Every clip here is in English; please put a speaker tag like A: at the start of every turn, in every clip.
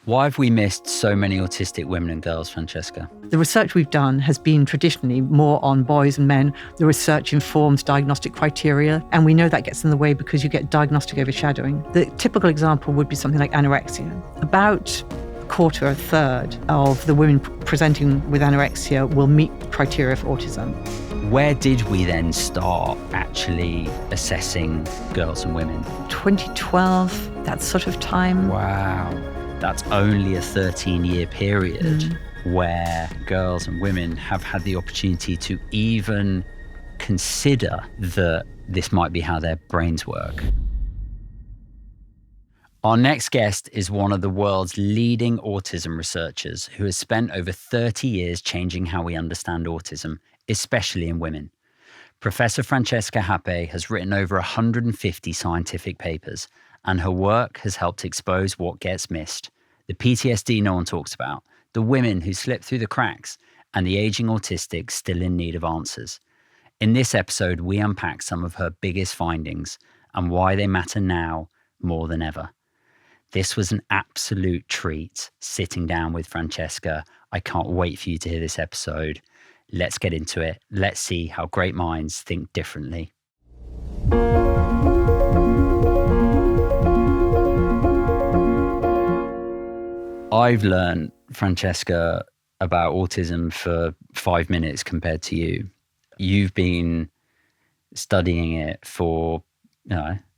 A: Why have we missed so many autistic women and girls, Francesca?
B: The research we've done has been traditionally more on boys and men. The research informs diagnostic criteria, and we know that gets in the way because you get diagnostic overshadowing. The typical example would be something like anorexia. About a quarter, a third of the women presenting with anorexia will meet criteria for autism.
A: Where did we then start actually assessing girls and women?
B: 2012, that sort of time.
A: Wow. That's only a 13-year period where girls and women have had the opportunity to even consider that this might be how their brains work. Our next guest is one of the world's leading autism researchers who has spent over 30 years changing how we understand autism, especially in women. Professor Francesca Happé has written over 150 scientific papers, and her work has helped expose what gets missed: the PTSD no one talks about, the women who slip through the cracks, and the aging autistic still in need of answers. In this episode, we unpack some of her biggest findings and why they matter now more than ever. This was an absolute treat sitting down with Francesca. I can't wait for you to hear this episode. Let's get into it. Let's see how great minds think differently. I've learned, Francesca, about autism for 5 minutes compared to you. You've been studying it for,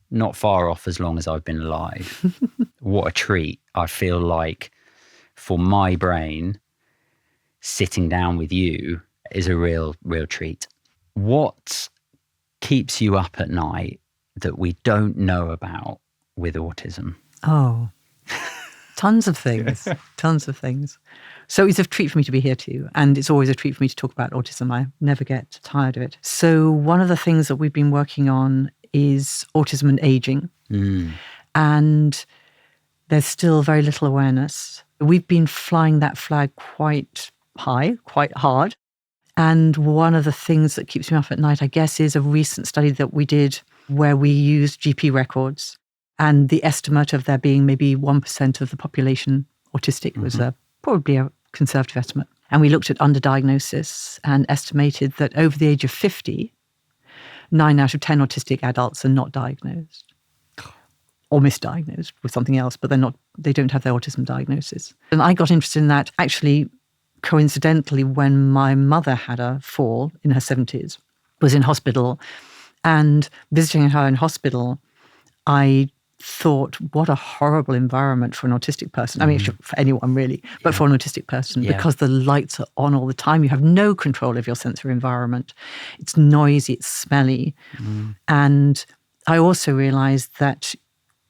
A: not far off as long as I've been alive. What a treat. I feel like for my brain, sitting down with you is a real treat. What keeps you up at night that we don't know about with autism?
B: Oh, tons of things, tons of things. So it's a treat for me to be here too. And it's always a treat for me to talk about autism. I never get tired of it. So one of the things that we've been working on is autism and aging. And there's still very little awareness. We've been flying that flag quite high, quite hard. And one of the things that keeps me up at night, I guess, is a recent study that we did where we used GP records, and the estimate of there being maybe 1% of the population autistic was probably a conservative estimate. And we looked at underdiagnosis and estimated that over the age of 50, 9 out of 10 autistic adults are not diagnosed or misdiagnosed with something else, but they don't have their autism diagnosis. And I got interested in that actually coincidentally when my mother had a fall in her 70s, was in hospital, and visiting her in hospital, I thought, what a horrible environment for an autistic person. I mean, for anyone really, but for an autistic person, because the lights are on all the time. You have no control of your sensory environment. It's noisy, it's smelly. And I also realized that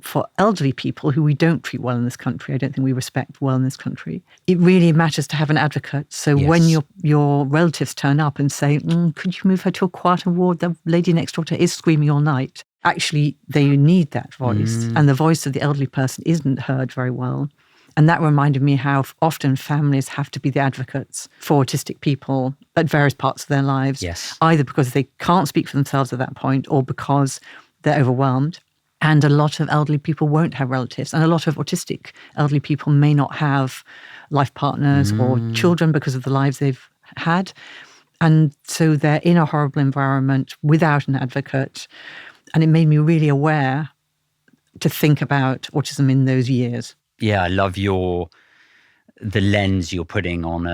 B: for elderly people who we don't treat well in this country, I don't think we respect well in this country, it really matters to have an advocate. So when your relatives turn up and say, could you move her to a quieter ward? The lady next door to her is screaming all night. Actually, they need that voice. And the voice of the elderly person isn't heard very well. And that reminded me how often families have to be the advocates for autistic people at various parts of their lives. Either because they can't speak for themselves at that point or because they're overwhelmed. And a lot of elderly people won't have relatives. And a lot of autistic elderly people may not have life partners or children because of the lives they've had. And so they're in a horrible environment without an advocate. And it made me really aware to think about autism in those years.
A: Yeah, I love the lens you're putting on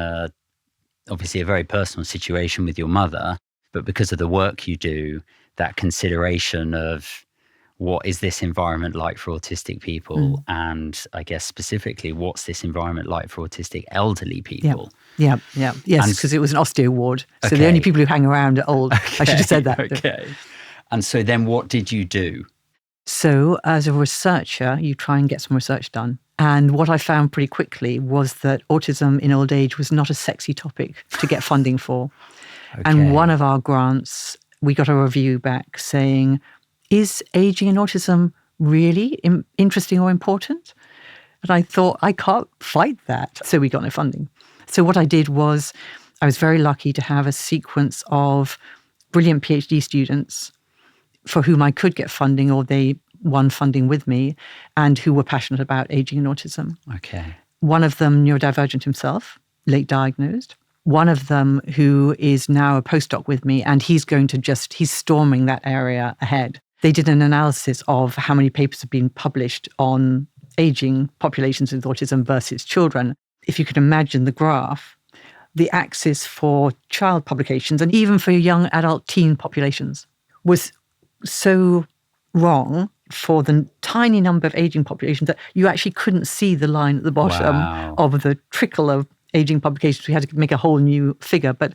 A: obviously a very personal situation with your mother, but because of the work you do, that consideration of what is this environment like for autistic people? And I guess specifically, what's this environment like for autistic elderly people?
B: Yes, because it was an osteo ward. So the only people who hang around are old. I should have said that.
A: And so then what did you do?
B: So as a researcher, you try and get some research done. And what I found pretty quickly was that autism in old age was not a sexy topic to get funding for. And one of our grants, we got a review back saying, is aging and autism really interesting or important? And I thought, I can't fight that. So we got no funding. So what I did was, I was very lucky to have a sequence of brilliant PhD students for whom I could get funding, or they won funding with me, and who were passionate about aging and autism. one of them neurodivergent himself, late diagnosed. One of them who is now a postdoc with me, and he's storming that area ahead. They did an analysis of how many papers have been published on aging populations with autism versus children. If you could imagine the graph, the axis for child publications and even for young adult teen populations was so wrong for the tiny number of aging populations that you actually couldn't see the line at the bottom of the trickle of aging publications. We had to make a whole new figure, but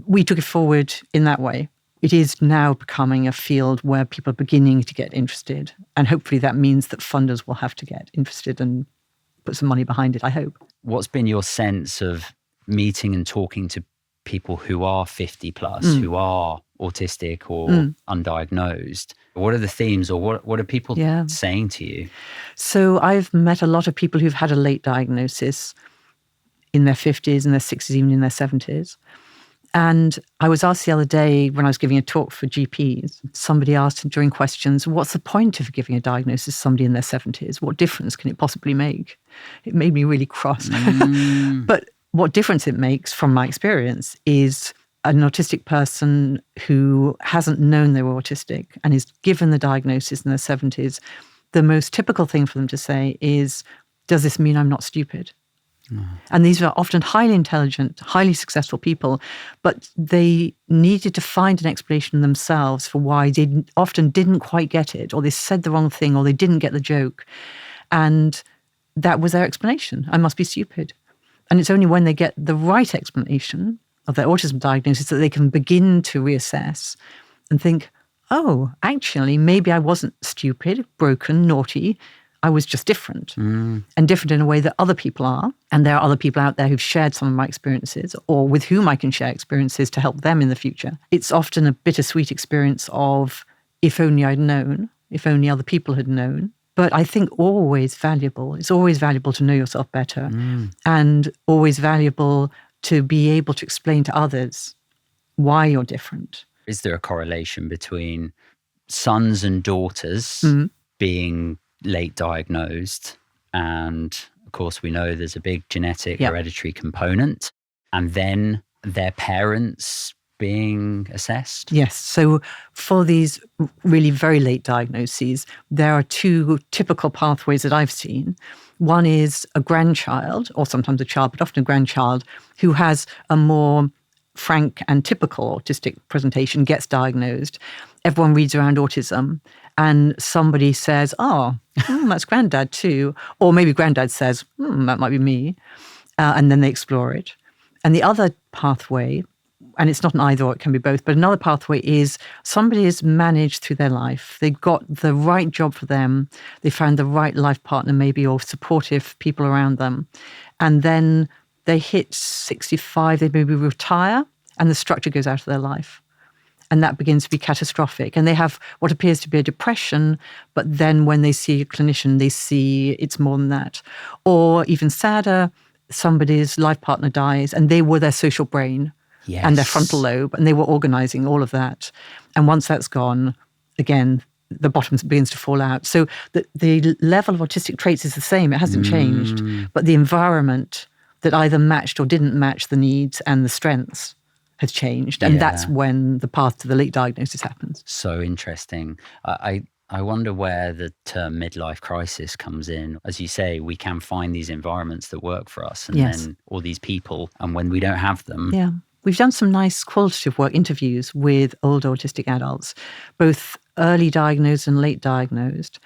B: we took it forward in that way. It is now becoming a field where people are beginning to get interested. And hopefully that means that funders will have to get interested and put some money behind it, I hope.
A: What's been your sense of meeting and talking to people who are 50 plus, who are autistic or undiagnosed? What are the themes, or what are people saying to you?
B: So I've met a lot of people who've had a late diagnosis in their 50s, in their 60s, even in their 70s. And I was asked the other day when I was giving a talk for GPs, somebody asked during questions, what's the point of giving a diagnosis to somebody in their 70s? What difference can it possibly make? It made me really cross. But what difference it makes from my experience is an autistic person who hasn't known they were autistic and is given the diagnosis in their 70s, the most typical thing for them to say is, does this mean I'm not stupid? And these are often highly intelligent, highly successful people, but they needed to find an explanation themselves for why they often didn't quite get it, or they said the wrong thing, or they didn't get the joke. And that was their explanation. I must be stupid. And it's only when they get the right explanation of their autism diagnosis that they can begin to reassess and think, oh, actually, maybe I wasn't stupid, broken, naughty. I was just different, and different in a way that other people are. And there are other people out there who've shared some of my experiences, or with whom I can share experiences to help them in the future. It's often a bittersweet experience of, if only I'd known, if only other people had known. But I think always valuable. It's always valuable to know yourself better, and always valuable to be able to explain to others why you're different.
A: Is there a correlation between sons and daughters being late diagnosed, and of course we know there's a big genetic hereditary component, and then their parents being assessed?
B: Yes. So for these really very late diagnoses, there are two typical pathways that I've seen. One is a grandchild, or sometimes a child, but often a grandchild, who has a more frank and typical autistic presentation, gets diagnosed. Everyone reads around autism, and somebody says, oh, that's granddad too. Or maybe granddad says, that might be me. And then they explore it. And the other pathway, and it's not an either or, it can be both, but another pathway is somebody has managed through their life. They've got the right job for them. They found the right life partner maybe, or supportive people around them. And then they hit 65, they maybe retire, and the structure goes out of their life. And that begins to be catastrophic. And they have what appears to be a depression, but then when they see a clinician, they see it's more than that. Or even sadder, somebody's life partner dies, and they were their social brain and their frontal lobe, and they were organizing all of that. And once that's gone, again, the bottom begins to fall out. So the level of autistic traits is the same. It hasn't changed. But the environment that either matched or didn't match the needs and the strengths has changed. And that's when the path to the late diagnosis happens.
A: So interesting. I wonder where the term midlife crisis comes in. As you say, we can find these environments that work for us, and then all these people, and when we don't have them.
B: Yeah. We've done some nice qualitative work, interviews with older autistic adults, both early diagnosed and late diagnosed,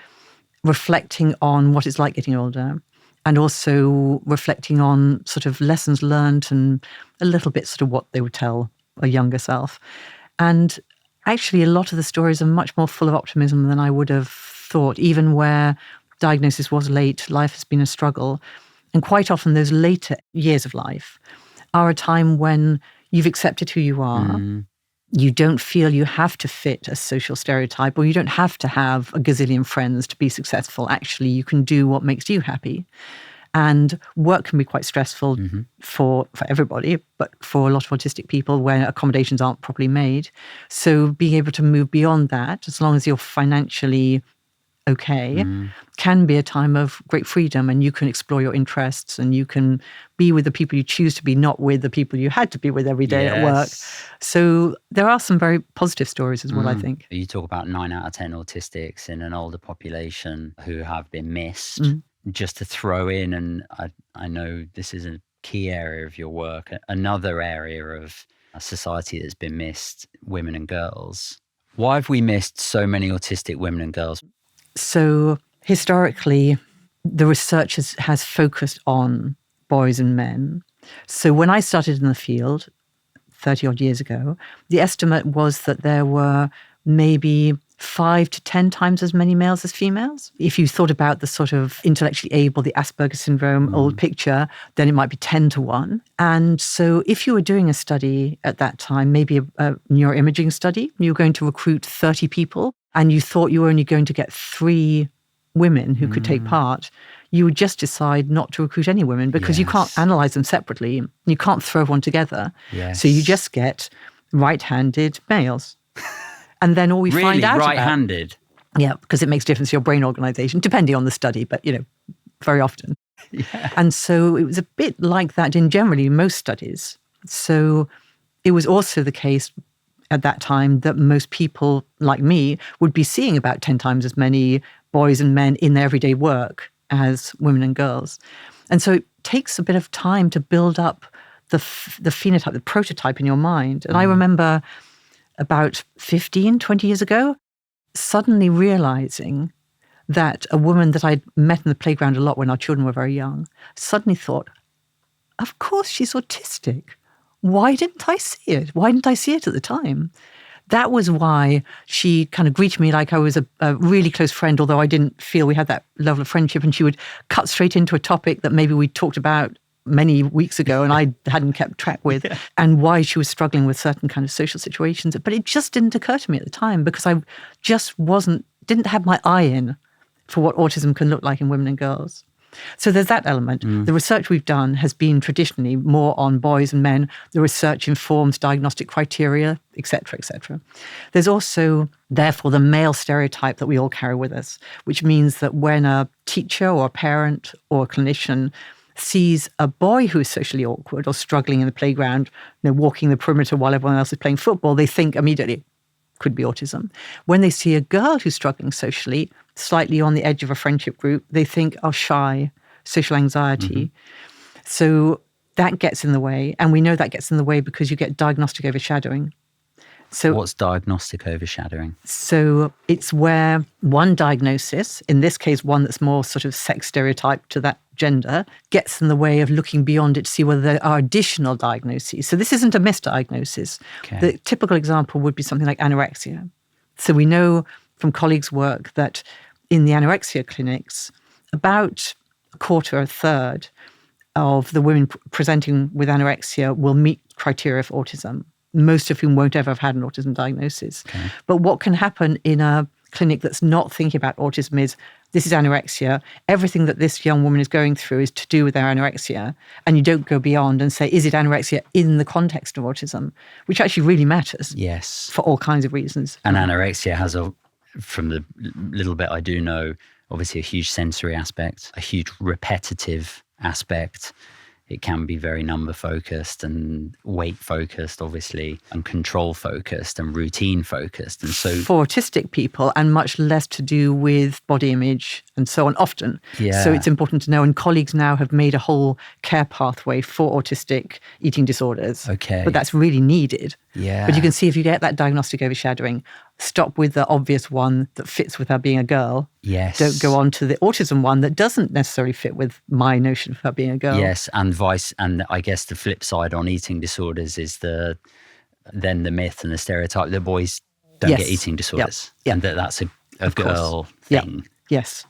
B: reflecting on what it's like getting older, and also reflecting on sort of lessons learned and a little bit sort of what they would tell a younger self. And actually, a lot of the stories are much more full of optimism than I would have thought, even where diagnosis was late, life has been a struggle. And quite often those later years of life are a time when you've accepted who you are. You don't feel you have to fit a social stereotype, or you don't have to have a gazillion friends to be successful. Actually, you can do what makes you happy. And work can be quite stressful for everybody, but for a lot of autistic people where accommodations aren't properly made. So being able to move beyond that, as long as you're financially okay, can be a time of great freedom, and you can explore your interests and you can be with the people you choose to be, not with the people you had to be with every day at work. So there are some very positive stories as well, I think.
A: You talk about 9 out of 10 autistics in an older population who have been missed. Just to throw in, and I know this is a key area of your work, another area of society that's been missed, women and girls. Why have we missed so many autistic women and girls?
B: So historically, the research has focused on boys and men. So when I started in the field 30 odd years ago, the estimate was that there were maybe 5 to 10 times as many males as females. If you thought about the sort of intellectually able, the Asperger syndrome old picture, then it might be 10 to 1. And so if you were doing a study at that time, maybe a neuroimaging study, you were going to recruit 30 people and you thought you were only going to get 3 women who could take part, you would just decide not to recruit any women because you can't analyze them separately. You can't throw everyone together. So you just get right-handed males. And then all we find out
A: right-handed?
B: Yeah, because it makes a difference to your brain organization, depending on the study, but, very often. And so it was a bit like that in generally most studies. So it was also the case at that time that most people like me would be seeing about 10 times as many boys and men in their everyday work as women and girls. And so it takes a bit of time to build up the phenotype, the prototype in your mind. And I remember about 15, 20 years ago, suddenly realizing that a woman that I'd met in the playground a lot when our children were very young, suddenly thought, of course she's autistic. Why didn't I see it? Why didn't I see it at the time? That was why she kind of greeted me like I was a really close friend, although I didn't feel we had that level of friendship. And she would cut straight into a topic that maybe we talked about many weeks ago and I hadn't kept track with, and why she was struggling with certain kind of social situations. But it just didn't occur to me at the time because I just didn't have my eye in for what autism can look like in women and girls. So there's that element. The research we've done has been traditionally more on boys and men. The research informs diagnostic criteria, et cetera, et cetera. There's also, therefore, the male stereotype that we all carry with us, which means that when a teacher or a parent or a clinician sees a boy who is socially awkward or struggling in the playground, walking the perimeter while everyone else is playing football, they think immediately, could be autism. When they see a girl who's struggling socially, slightly on the edge of a friendship group, they think, oh, shy, social anxiety. So that gets in the way. And we know that gets in the way because you get diagnostic overshadowing. So
A: what's diagnostic overshadowing?
B: So it's where one diagnosis, in this case one that's more sort of sex stereotyped to that gender, gets in the way of looking beyond it to see whether there are additional diagnoses. So this isn't a misdiagnosis. The typical example would be something like anorexia. So we know from colleagues' work that in the anorexia clinics, about a quarter, a third of the women presenting with anorexia will meet criteria for autism, most of whom won't ever have had an autism diagnosis. But what can happen in a clinic that's not thinking about autism is, this is anorexia. Everything that this young woman is going through is to do with their anorexia. And you don't go beyond and say, is it anorexia in the context of autism? Which actually really matters.
A: Yes.
B: For all kinds of reasons.
A: And anorexia has, from the little bit I do know, obviously a huge sensory aspect, a huge repetitive aspect. It can be very number focused and weight focused, obviously, and control focused and routine focused. And so
B: for autistic people, and much less to do with body image and so on often. So it's important to know. And colleagues now have made a whole care pathway for autistic eating disorders. But that's really needed. But you can see if you get that diagnostic overshadowing, stop with the obvious one that fits with her being a girl. Don't go on to the autism one that doesn't necessarily fit with my notion of her being a girl.
A: And I guess the flip side on eating disorders is then the myth and the stereotype that boys don't get eating disorders. And that's a girl thing.
B: Yes.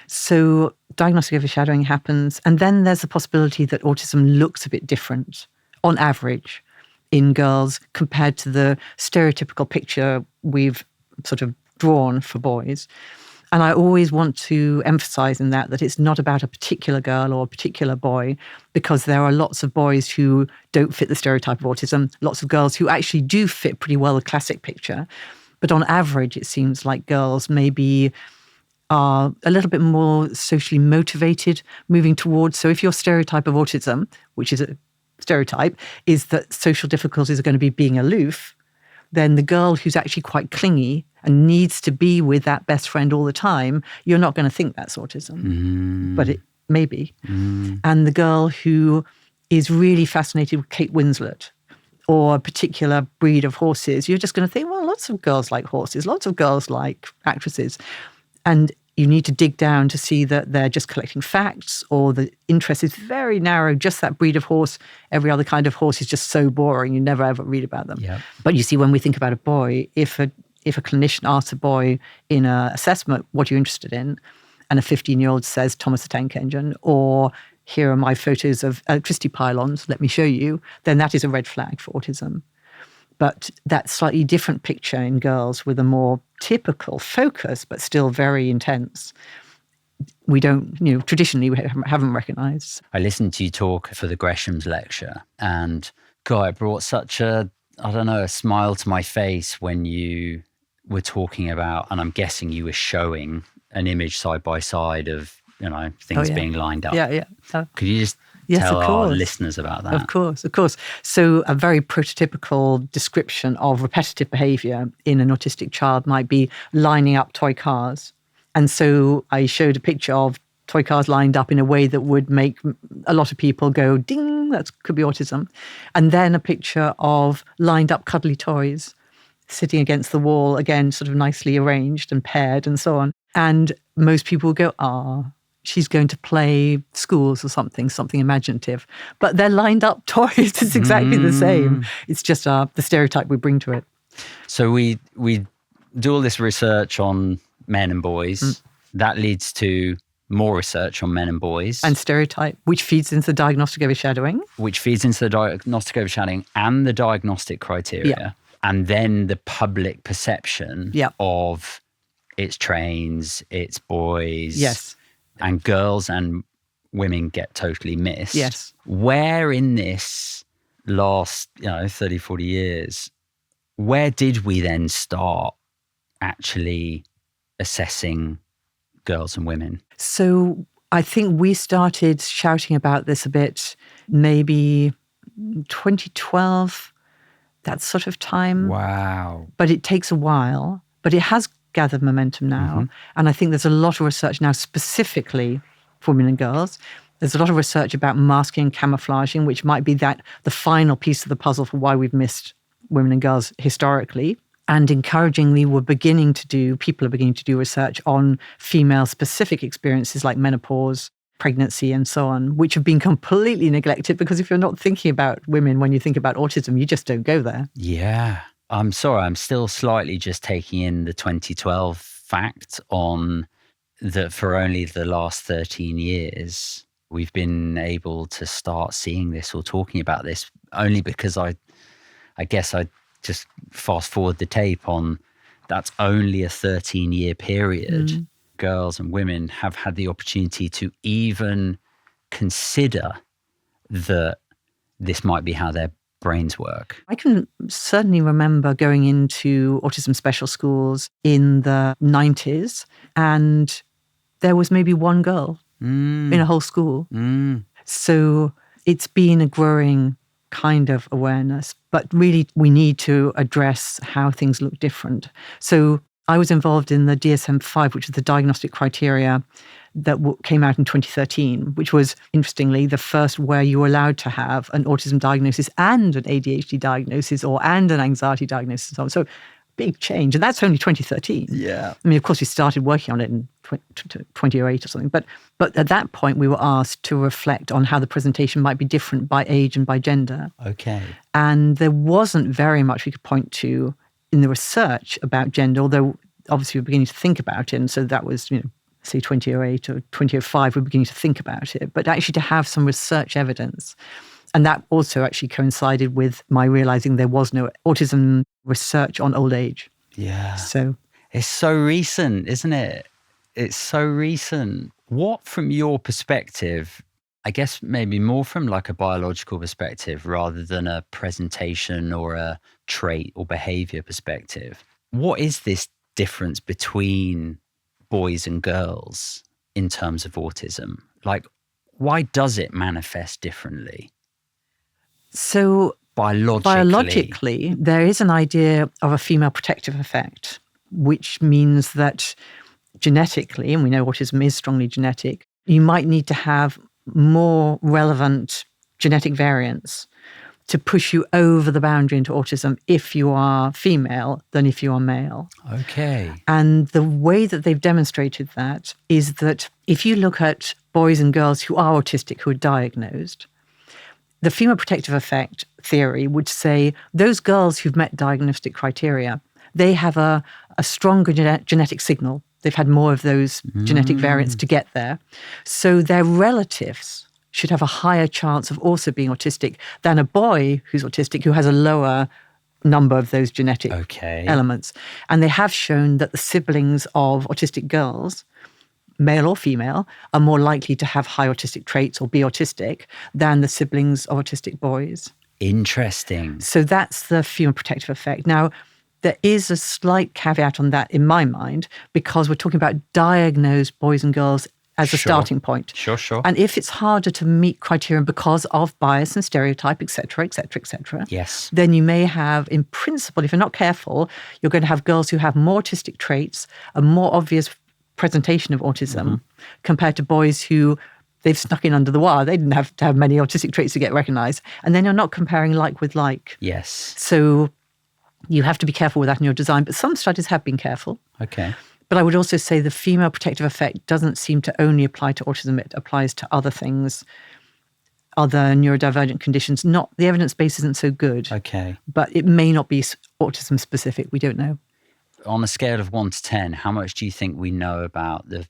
B: So diagnostic overshadowing happens. And then there's the possibility that autism looks a bit different on average in girls compared to the stereotypical picture we've sort of drawn for boys. And I always want to emphasize in that it's not about a particular girl or a particular boy, because there are lots of boys who don't fit the stereotype of autism, lots of girls who actually do fit pretty well the classic picture. But on average, it seems like girls may be are a little bit more socially motivated, moving towards. So if your stereotype of autism, which is a stereotype, is that social difficulties are going to be being aloof, then the girl who's actually quite clingy and needs to be with that best friend all the time, you're not going to think that's autism, but it may be. And the girl who is really fascinated with Kate Winslet or a particular breed of horses, you're just going to think, well, lots of girls like horses, lots of girls like actresses. And you need to dig down to see that they're just collecting facts, or the interest is very narrow, just that breed of horse. Every other kind of horse is just so boring, you never ever read about them.
A: Yep.
B: But you see, when we think about a boy, if a clinician asks a boy in an assessment, what are you interested in? And a 15-year-old says, Thomas the Tank Engine, or here are my photos of electricity pylons, let me show you, then that is a red flag for autism. But that slightly different picture in girls with a more typical focus, but still very intense, we don't, traditionally we haven't recognized.
A: I listened to you talk for the Gresham's lecture, and God, it brought such a smile to my face when you were talking about, and I'm guessing you were showing an image side by side of, things being lined up.
B: Yeah.
A: Could you just tell our listeners about that?
B: Of course. So a very prototypical description of repetitive behavior in an autistic child might be lining up toy cars. And so I showed a picture of toy cars lined up in a way that would make a lot of people go, ding, that could be autism. And then a picture of lined up cuddly toys sitting against the wall, again, sort of nicely arranged and paired and so on. And most people will go, she's going to play schools or something imaginative. But they're lined up toys. It's exactly the same. It's just the stereotype we bring to it.
A: So we do all this research on men and boys. That leads to more research on men and boys.
B: And stereotype, which feeds into the diagnostic overshadowing.
A: And the diagnostic criteria.
B: Yeah.
A: And then the public perception of it's trains, it's boys.
B: Yes.
A: And girls and women get totally missed.
B: Yes.
A: Where in this last, 30, 40 years, where did we then start actually assessing girls and women?
B: So I think we started shouting about this a bit, maybe 2012, that sort of time.
A: Wow.
B: But it takes a while, but it has gathered momentum now. And I think there's a lot of research now specifically for women and girls. There's a lot of research about masking and camouflaging, which might be the final piece of the puzzle for why we've missed women and girls historically. And encouragingly, people are beginning to do research on female-specific experiences like menopause, pregnancy, and so on, which have been completely neglected, because if you're not thinking about women when you think about autism, you just don't go there.
A: Yeah. I'm sorry, I'm still slightly just taking in the 2012 fact on that for only the last 13 years, we've been able to start seeing this or talking about this, only because I guess I just fast forward the tape on that's only a 13-year period. Girls and women have had the opportunity to even consider that this might be how their brains work.
B: I can certainly remember going into autism special schools in the 90s, and there was maybe one girl in a whole school. So it's been a growing kind of awareness, but really we need to address how things look different. So I was involved in the DSM-5, which is the diagnostic criteria that came out in 2013, which was, interestingly, the first where you were allowed to have an autism diagnosis and an ADHD diagnosis and an anxiety diagnosis and so on. So big change. And that's only 2013.
A: Yeah.
B: I mean, of course, we started working on it in 2008 or something. But at that point, we were asked to reflect on how the presentation might be different by age and by gender.
A: Okay.
B: And there wasn't very much we could point to in the research about gender, although obviously we're beginning to think about it. And so that was, say 2008 or 2005, we're beginning to think about it. But actually to have some research evidence. And that also actually coincided with my realizing there was no autism research on old age.
A: Yeah.
B: So
A: it's so recent, isn't it? It's so recent. What, from your perspective, I guess maybe more from like a biological perspective rather than a presentation or a trait or behavior perspective, what is this difference between boys and girls in terms of autism? Like, why does it manifest differently?
B: So biologically, there is an idea of a female protective effect, which means that genetically, and we know autism is strongly genetic, you might need to have more relevant genetic variants to push you over the boundary into autism if you are female than if you are male.
A: Okay.
B: And the way that they've demonstrated that is that if you look at boys and girls who are autistic, who are diagnosed, the female protective effect theory would say those girls who've met diagnostic criteria, they have a stronger genetic signal. They've had more of those genetic variants to get there. So their relatives should have a higher chance of also being autistic than a boy who's autistic who has a lower number of those genetic elements. And they have shown that the siblings of autistic girls, male or female, are more likely to have high autistic traits or be autistic than the siblings of autistic boys.
A: Interesting.
B: So that's the female protective effect. Now, there is a slight caveat on that in my mind, because we're talking about diagnosed boys and girls as a starting point.
A: Sure.
B: And if it's harder to meet criteria because of bias and stereotype, et cetera,
A: yes,
B: then you may have, in principle, if you're not careful, you're going to have girls who have more autistic traits, a more obvious presentation of autism, compared to boys who they've snuck in under the wire. They didn't have to have many autistic traits to get recognized. And then you're not comparing like with like.
A: Yes.
B: So you have to be careful with that in your design. But some studies have been careful.
A: Okay.
B: But I would also say the female protective effect doesn't seem to only apply to autism. It applies to other things, other neurodivergent conditions. Not the evidence base isn't so good.
A: Okay.
B: But it may not be autism specific. We don't know.
A: On a scale of 1 to 10, how much do you think we know about the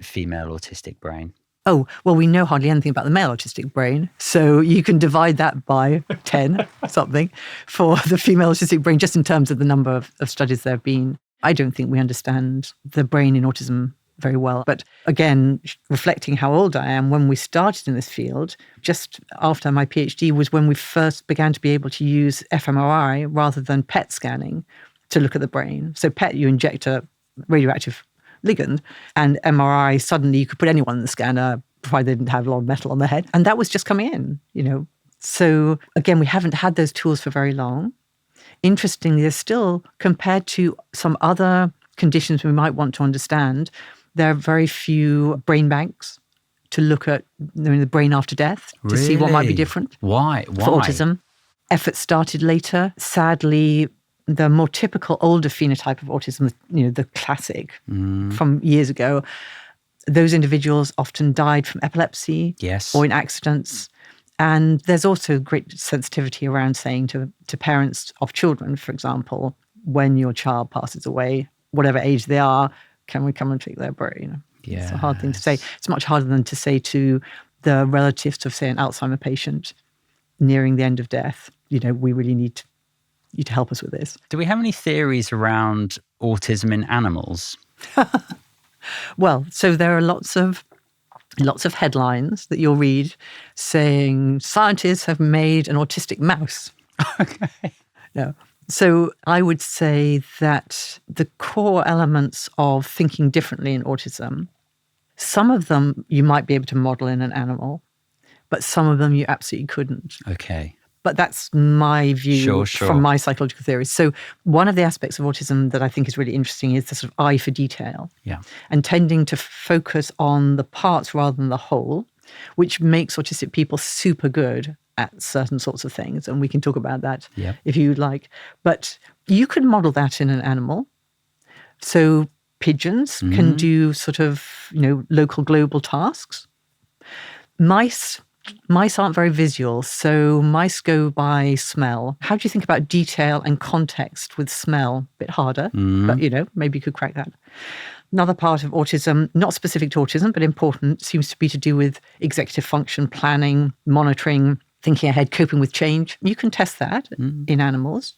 A: female autistic brain?
B: Oh, well, we know hardly anything about the male autistic brain. So you can divide that by 10 something for the female autistic brain, just in terms of the number of studies there have been. I don't think we understand the brain in autism very well. But again, reflecting how old I am, when we started in this field, just after my PhD was when we first began to be able to use fMRI rather than PET scanning to look at the brain. So PET, you inject a radioactive ligand, and MRI, suddenly you could put anyone in the scanner, provided they didn't have a lot of metal on their head. And that was just coming in, So again, we haven't had those tools for very long. Interestingly, there's still, compared to some other conditions we might want to understand, there are very few brain banks to look at the brain after death to see what might be different.
A: Why?
B: For autism. Efforts started later. Sadly, the more typical older phenotype of autism, the classic from years ago, those individuals often died from epilepsy or in accidents. And there's also great sensitivity around saying to parents of children, for example, when your child passes away, whatever age they are, can we come and take their brain?
A: Yes.
B: It's a hard thing to say. It's much harder than to say to the relatives of, say, an Alzheimer patient nearing the end of death, we really need you to help us with this.
A: Do we have any theories around autism in animals?
B: Well, so there are lots of headlines that you'll read saying scientists have made an autistic mouse.
A: Okay.
B: No. So I would say that the core elements of thinking differently in autism, some of them you might be able to model in an animal, but some of them you absolutely couldn't.
A: Okay.
B: But that's my view from my psychological theories. So one of the aspects of autism that I think is really interesting is the sort of eye for detail.
A: Yeah.
B: And tending to focus on the parts rather than the whole, which makes autistic people super good at certain sorts of things. And we can talk about that if you'd like. But you could model that in an animal. So pigeons can do sort of, local global tasks. Mice aren't very visual, so mice go by smell. How do you think about detail and context with smell? A bit harder, but maybe you could crack that. Another part of autism, not specific to autism, but important, seems to be to do with executive function, planning, monitoring, thinking ahead, coping with change. You can test that in animals,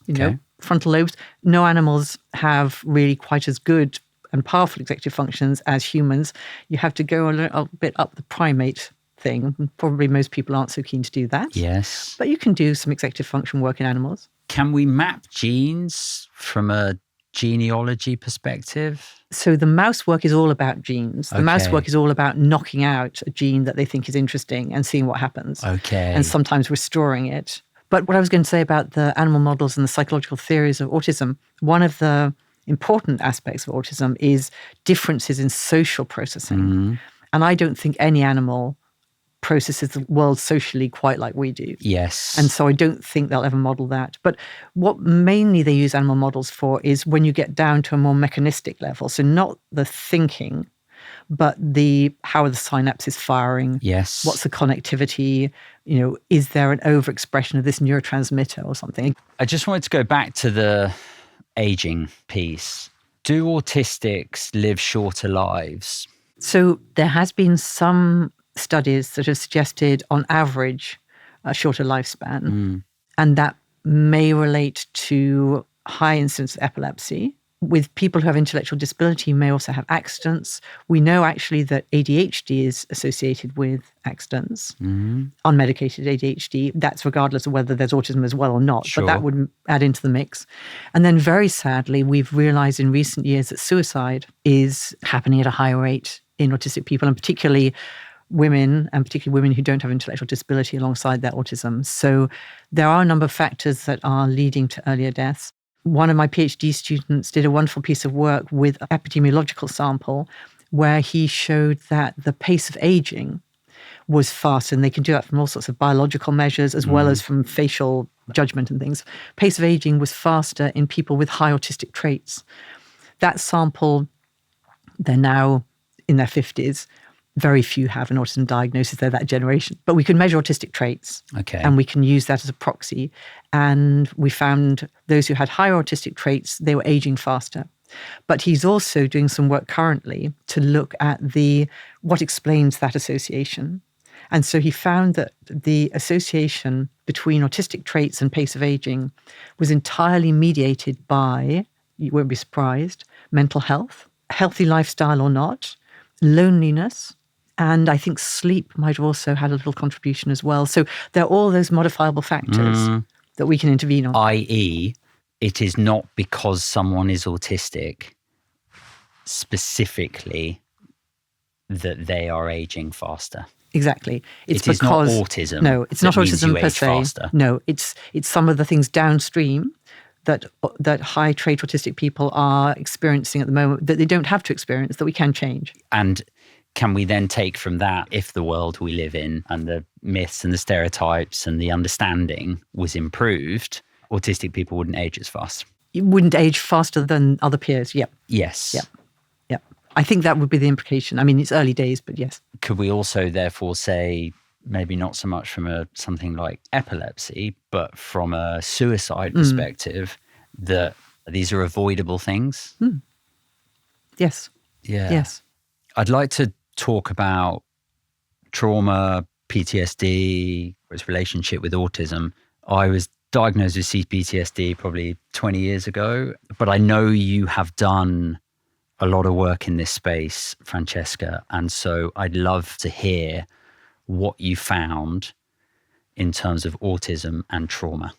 B: frontal lobes. No animals have really quite as good and powerful executive functions as humans. You have to go a little bit up the primate thing. Probably most people aren't so keen to do that.
A: Yes.
B: But you can do some executive function work in animals.
A: Can we map genes from a genealogy perspective?
B: So the mouse work is all about genes. The mouse work is all about knocking out a gene that they think is interesting and seeing what happens.
A: Okay.
B: And sometimes restoring it. But what I was going to say about the animal models and the psychological theories of autism, one of the important aspects of autism is differences in social processing.
A: Mm-hmm.
B: And I don't think any animal processes the world socially quite like we do.
A: Yes.
B: And so I don't think they'll ever model that. But what mainly they use animal models for is when you get down to a more mechanistic level. So not the thinking, but how are the synapses firing?
A: Yes.
B: What's the connectivity? Is there an overexpression of this neurotransmitter or something?
A: I just wanted to go back to the aging piece. Do autistics live shorter lives?
B: So there has been some studies that have suggested, on average, a shorter lifespan. And that may relate to high incidence of epilepsy. With people who have intellectual disability, may also have accidents. We know actually that ADHD is associated with accidents, unmedicated ADHD. That's regardless of whether there's autism as well or not,
A: Sure.
B: but that would add into the mix. And then very sadly, we've realized in recent years that suicide is happening at a high rate in autistic people, and particularly women, and particularly women who don't have intellectual disability alongside their autism. So there are a number of factors that are leading to earlier deaths. One of my PhD students did a wonderful piece of work with an epidemiological sample where he showed that the pace of aging was faster, and they can do that from all sorts of biological measures as well as from facial judgment and things. Pace of aging was faster in people with high autistic traits. That sample, they're now in their 50s. Very few have an autism diagnosis. They're that generation. But we can measure autistic traits.
A: Okay.
B: And we can use that as a proxy. And we found those who had higher autistic traits, they were aging faster. But he's also doing some work currently to look at what explains that association. And so he found that the association between autistic traits and pace of aging was entirely mediated by, you won't be surprised, mental health, healthy lifestyle or not, loneliness, and I think sleep might have also had a little contribution as well. So there are all those modifiable factors that we can intervene on.
A: I.e., it is not because someone is autistic specifically that they are aging faster.
B: Exactly. It's
A: because not autism.
B: No, it's not autism per se.
A: Faster.
B: No, it's some of the things downstream that high trait autistic people are experiencing at the moment that they don't have to experience, that we can change.
A: And can we then take from that, if the world we live in and the myths and the stereotypes and the understanding was improved, autistic people wouldn't age as fast?
B: You wouldn't age faster than other peers, yep.
A: Yes.
B: Yep. I think that would be the implication. I mean, it's early days, but yes.
A: Could we also therefore say, maybe not so much from something like epilepsy, but from a suicide perspective, that these are avoidable things?
B: Yes.
A: Yeah.
B: Yes.
A: I'd like to talk about trauma, PTSD, its relationship with autism. I was diagnosed with CPTSD probably 20 years ago, but I know you have done a lot of work in this space, Francesca, and so I'd love to hear what you found in terms of autism and trauma.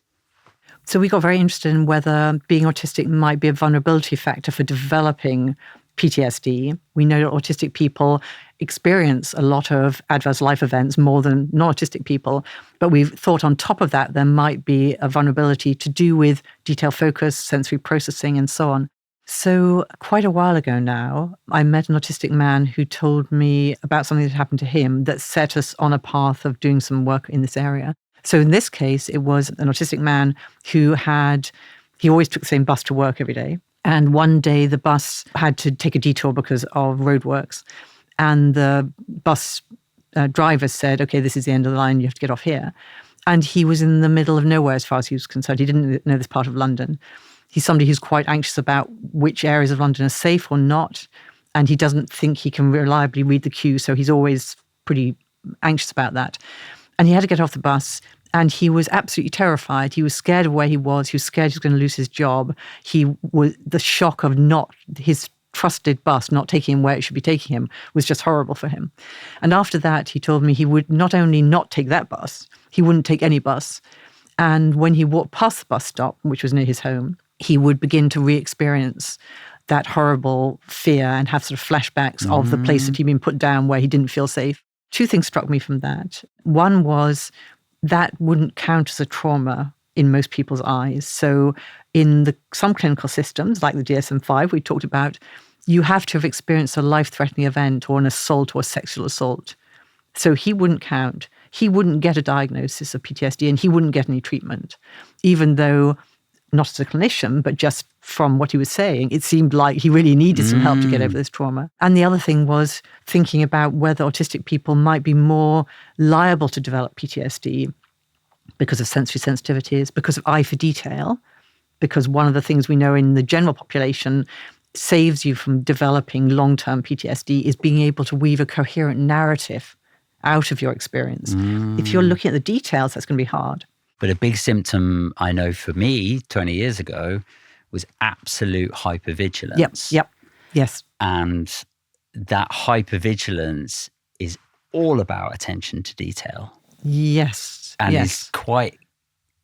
B: So we got very interested in whether being autistic might be a vulnerability factor for developing PTSD. We know that autistic people experience a lot of adverse life events more than non-autistic people, but we've thought on top of that there might be a vulnerability to do with detail focus, sensory processing, and so on. So quite a while ago now, I met an autistic man who told me about something that happened to him that set us on a path of doing some work in this area. So in this case, it was an autistic man who he always took the same bus to work every day. And one day the bus had to take a detour because of roadworks. And the bus driver said, okay, this is the end of the line, you have to get off here. And he was in the middle of nowhere as far as he was concerned. He didn't know this part of London. He's somebody who's quite anxious about which areas of London are safe or not. And he doesn't think he can reliably read the queue. So he's always pretty anxious about that. And he had to get off the bus. And he was absolutely terrified. He was scared of where he was. He was scared he was going to lose his job. The shock of not his trusted bus not taking him where it should be taking him was just horrible for him. And after that, he told me he would not only not take that bus, he wouldn't take any bus. And when he walked past the bus stop, which was near his home, he would begin to re-experience that horrible fear and have sort of flashbacks of the place that he'd been put down where he didn't feel safe. Two things struck me from that. One was that wouldn't count as a trauma in most people's eyes. So in some clinical systems, like the DSM-5 we talked about, you have to have experienced a life-threatening event or an assault or sexual assault. So he wouldn't count. He wouldn't get a diagnosis of PTSD and he wouldn't get any treatment, even though, not as a clinician, but just from what he was saying, it seemed like he really needed some help to get over this trauma. And the other thing was thinking about whether autistic people might be more liable to develop PTSD because of sensory sensitivities, because of eye for detail, because one of the things we know in the general population saves you from developing long-term PTSD is being able to weave a coherent narrative out of your experience. If you're looking at the details, that's going to be hard.
A: But a big symptom I know for me 20 years ago was absolute hypervigilance.
B: Yep. Yes. And
A: that hypervigilance is all about attention to detail.
B: Yes.
A: And it's quite,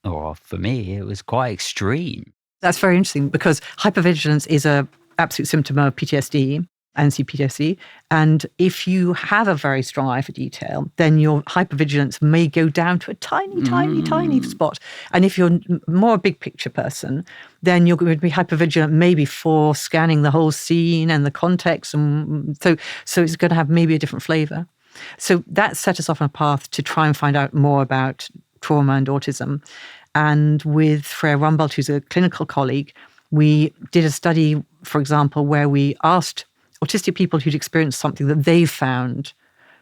A: or for me, it was quite extreme.
B: That's very interesting because hypervigilance is an absolute symptom of PTSD and CPTSD. And if you have a very strong eye for detail, then your hypervigilance may go down to a tiny spot. And if you're more a big picture person, then you're going to be hypervigilant maybe for scanning the whole scene and the context. And so it's going to have maybe a different flavor. So that set us off on a path to try and find out more about trauma and autism. And with Freya Rumbold, who's a clinical colleague, we did a study, for example, where we asked autistic people who'd experienced something that they found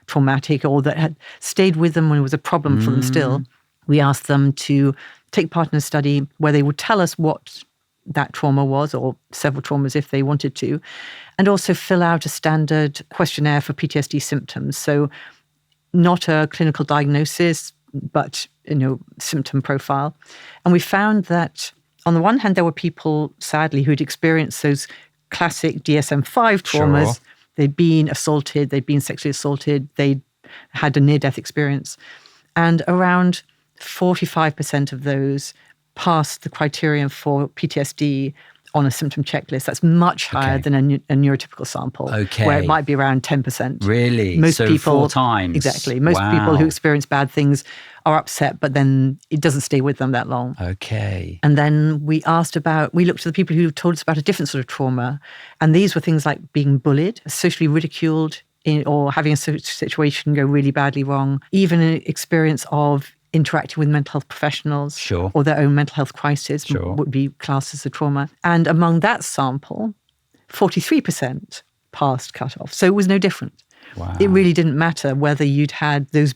B: traumatic or that had stayed with them when it was a problem for them still. We asked them to take part in a study where they would tell us what that trauma was, or several traumas if they wanted to, and also fill out a standard questionnaire for PTSD symptoms. So not a clinical diagnosis, but symptom profile. And we found that on the one hand, there were people, sadly, who'd experienced those classic DSM-5 traumas.
A: Sure.
B: They'd been assaulted, they'd been sexually assaulted, they'd had a near-death experience. And around 45% of those passed the criterion for PTSD on a symptom checklist. That's much higher than a neurotypical sample, where it might be around 10%.
A: Really?
B: Most people,
A: 4 times?
B: Exactly. Most people who experience bad things are upset, but then it doesn't stay with them that long.
A: Okay.
B: And then we looked at the people who told us about a different sort of trauma. And these were things like being bullied, socially ridiculed, or having a situation go really badly wrong, even an experience of interacting with mental health professionals or their own mental health crisis would be classed as a trauma. And among that sample, 43% passed cutoff. So it was no different.
A: Wow.
B: It really didn't matter whether you'd had those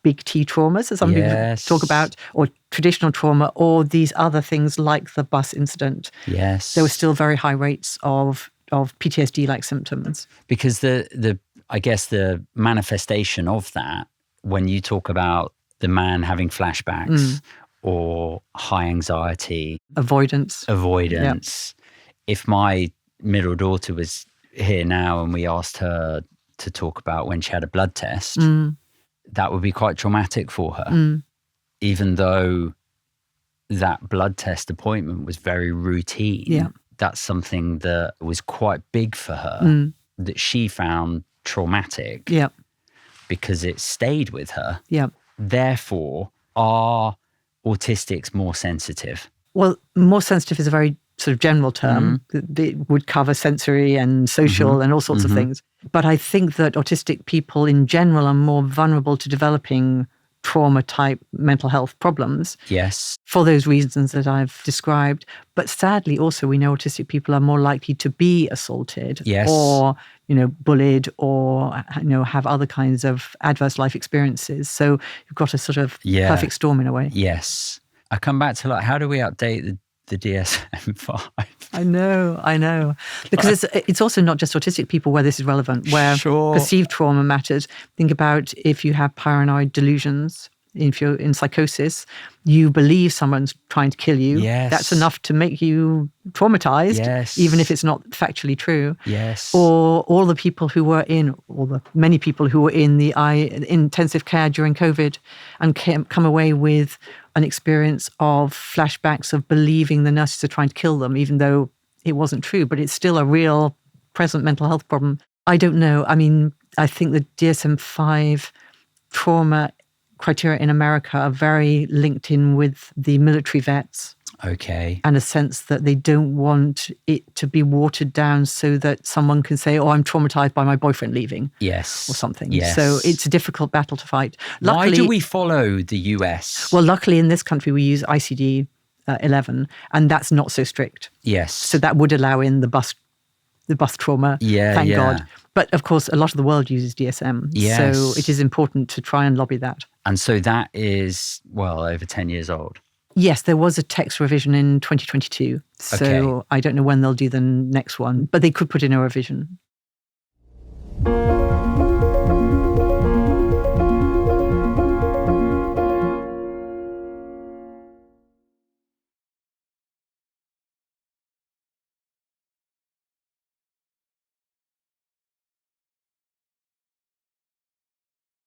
B: big T traumas, as some people talk about, or traditional trauma, or these other things like the bus incident.
A: Yes.
B: There were still very high rates of PTSD-like symptoms.
A: Because I guess the manifestation of that, when you talk about the man having flashbacks or high anxiety.
B: Avoidance.
A: Yep. If my middle daughter was here now and we asked her to talk about when she had a blood test, that would be quite traumatic for her. Even though that blood test appointment was very routine, that's something that was quite big for her, that she found traumatic because it stayed with her. Therefore, are autistics more sensitive?
B: Well, more sensitive is a very sort of general term. It would cover sensory and social and all sorts of things. But I think that autistic people in general are more vulnerable to developing trauma-type mental health problems.
A: Yes.
B: For those reasons that I've described. But sadly, also, we know autistic people are more likely to be assaulted or, bullied or, have other kinds of adverse life experiences. So you've got a sort of perfect storm in a way.
A: Yes. I come back to how do we update the DSM-5?
B: I know. Because it's also not just autistic people where this is relevant, where perceived trauma matters. Think about if you have paranoid delusions, if you're in psychosis, you believe someone's trying to kill you.
A: Yes.
B: That's enough to make you traumatized, even if it's not factually true.
A: Yes.
B: Or all the people who were many people who were in the intensive care during COVID and come away with an experience of flashbacks of believing the nurses are trying to kill them, even though it wasn't true, but it's still a real present mental health problem. I don't know. I mean, I think the DSM-5 trauma criteria in America are very linked in with the military vets.
A: Okay.
B: And a sense that they don't want it to be watered down so that someone can say, oh, I'm traumatized by my boyfriend leaving.
A: Yes.
B: Or something.
A: Yes.
B: So it's a difficult battle to fight. Luckily,
A: why do we follow the US?
B: Well, luckily in this country, we use ICD 11, and that's not so strict.
A: Yes.
B: So that would allow in the bus trauma, thank God. But of course, a lot of the world uses DSM.
A: Yes.
B: So it is important to try and lobby that.
A: And so that is, well, over 10 years old.
B: Yes, there was a text revision in 2022. So
A: Okay.
B: I don't know when they'll do the next one, but they could put in a revision.